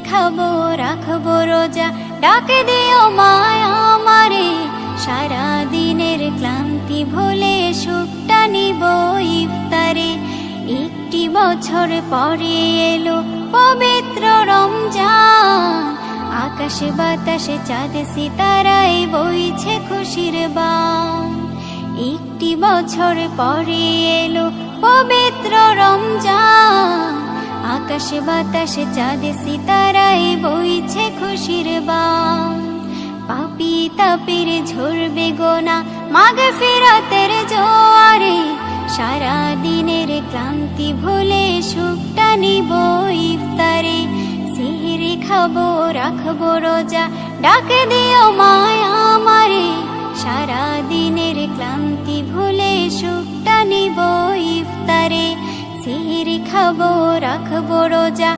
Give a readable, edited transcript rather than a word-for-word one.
খাবো রাখবো রোজা, ডাকে দিও মায় আমারে। সারা দিনের ক্লান্তি ভুলে সুখটা নিব ইফতারে। একটি বছর পরে এলো পবিত্র রমজান, আকাশে বাতাসে চাঁদ সিতারায় বইছে খুশির বান। একটি বছর পরে এলো পবিত্র রমজান, আকাশে বাতাসে চাঁদ সিতারায় বইছে খুশির বান। পাপী তাপের ঝরবে গোনা মাগফিরাতের জোয়ারে, সারা দিনের ক্লান্তি ভুলে সুখটা নিব ইফতারে। সিহরি খাবো রাখবো রোজা, ডাকে দিও মায় আমারে। সারা দিনের ক্লান্তি ভুলে সুখটা নিব ইফতারে। সিহরি খাবো রাখবো রোজা।